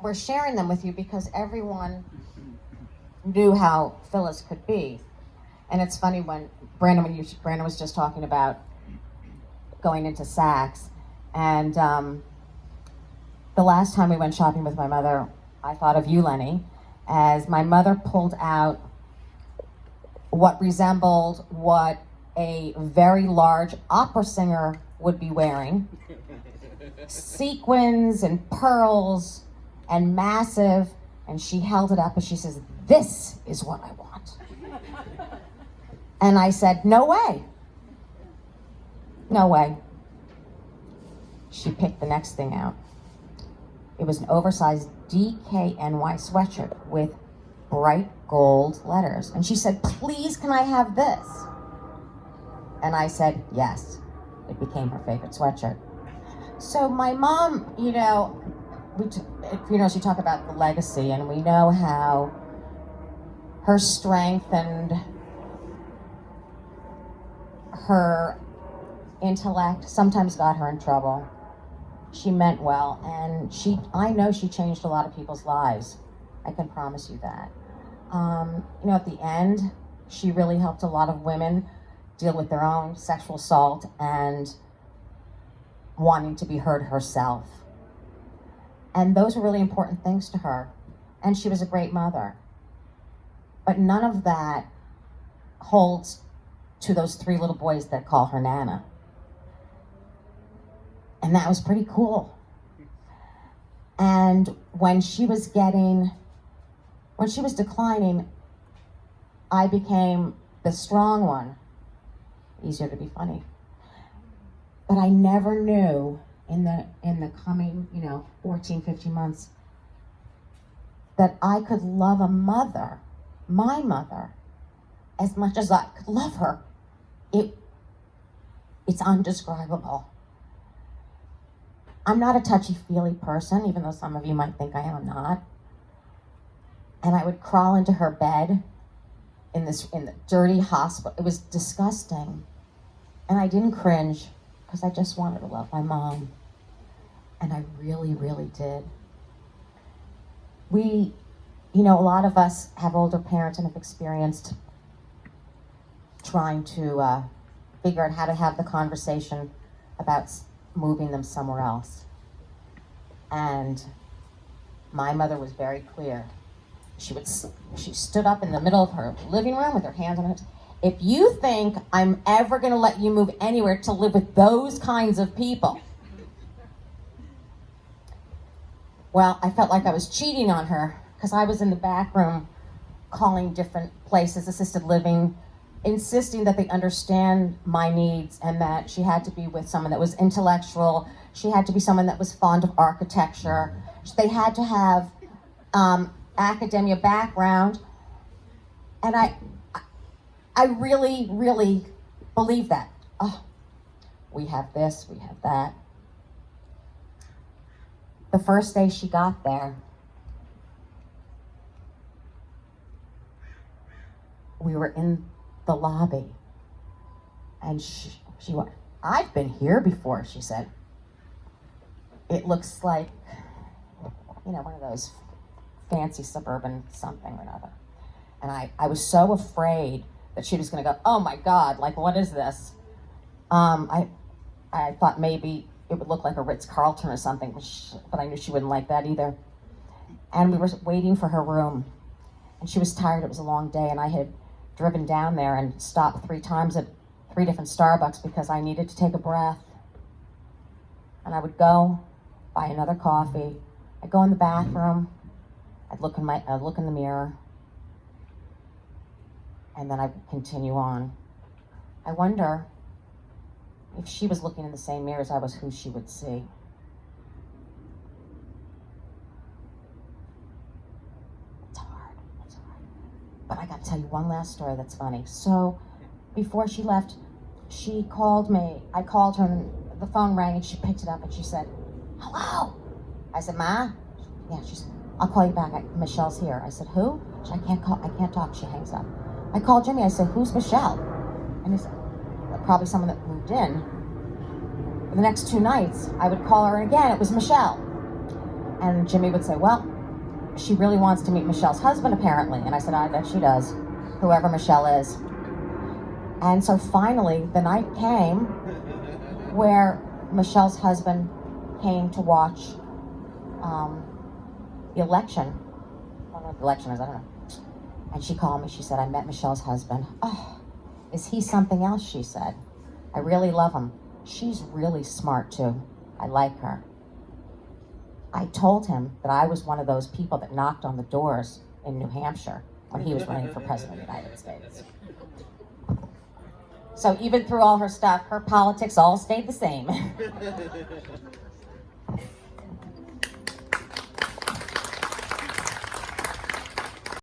we're sharing them with you because everyone knew how Phyllis could be. And it's funny when Brandon was just talking about going into Saks, and the last time we went shopping with my mother, I thought of you, Lenny, as my mother pulled out what resembled what a very large opera singer would be wearing. Sequins and pearls and massive, and she held it up and she says, "This is what I want." And I said, "No way. No way." She picked the next thing out. It was an oversized DKNY sweatshirt with bright gold letters. And she said, "Please, can I have this?" And I said, yes. It became her favorite sweatshirt. So my mom, you know, she talked about the legacy, and we know how her strength and her intellect sometimes got her in trouble. She meant well, and I know she changed a lot of people's lives. I can promise you that. At the end, she really helped a lot of women deal with their own sexual assault and wanting to be heard herself. And those were really important things to her. And she was a great mother. But none of that holds to those 3 little boys that call her Nana. And that was pretty cool. And when she was declining, I became the strong one. Easier to be funny. But I never knew in the coming, 14, 15 months, that I could love a mother, my mother, as much as I could love her. It's undescribable. I'm not a touchy-feely person, even though some of you might think I am not. And I would crawl into her bed in the dirty hospital. It was disgusting. And I didn't cringe, because I just wanted to love my mom. And I really, really did. A lot of us have older parents and have experienced trying to figure out how to have the conversation about moving them somewhere else. And my mother was very clear. She stood up in the middle of her living room with her hands on her hips. "If you think I'm ever going to let you move anywhere to live with those kinds of people." Well, I felt like I was cheating on her, because I was in the back room calling different places, assisted living, insisting that they understand my needs and that she had to be with someone that was intellectual. She had to be someone that was fond of architecture. They had to have academia background. And I really, really believe that. Oh, we have this, we have that. The first day she got there, we were in the lobby, and she went, "I've been here before," she said. "It looks like, one of those fancy suburban something or another." And I was so afraid that she was going to go, "Oh my God, what is this?" I thought maybe it would look like a Ritz-Carlton or something, but I knew she wouldn't like that either. And we were waiting for her room, and she was tired. It was a long day, and I had driven down there and stopped 3 times at 3 different Starbucks because I needed to take a breath. And I would go buy another coffee. I'd go in the bathroom. I'd look in the mirror, and then I'd continue on. I wonder if she was looking in the same mirror as I was, who she would see. It's hard. But I got to tell you one last story that's funny. So before she left, she called me. I called her, and the phone rang, and she picked it up, and she said, "Hello." I said, "Ma?" "Yeah." She said, "I'll call you back. Michelle's here." I said, "Who?" She said, I can't talk." She hangs up. I called Jimmy. I said, "Who's Michelle?" And he said, "Probably someone that moved in." For the next 2 nights, I would call her again. It was Michelle. And Jimmy would say, well, she really wants to meet Michelle's husband, apparently. And I said, I bet she does, whoever Michelle is. And so finally, the night came where Michelle's husband came to watch the election. I don't know what the election is, I don't know. And she called me, she said, I met Michelle's husband. Oh, is he something else, she said. I really love him. She's really smart too. I like her. I told him that I was one of those people that knocked on the doors in New Hampshire when he was running for president of the United States. So even through all her stuff, her politics all stayed the same.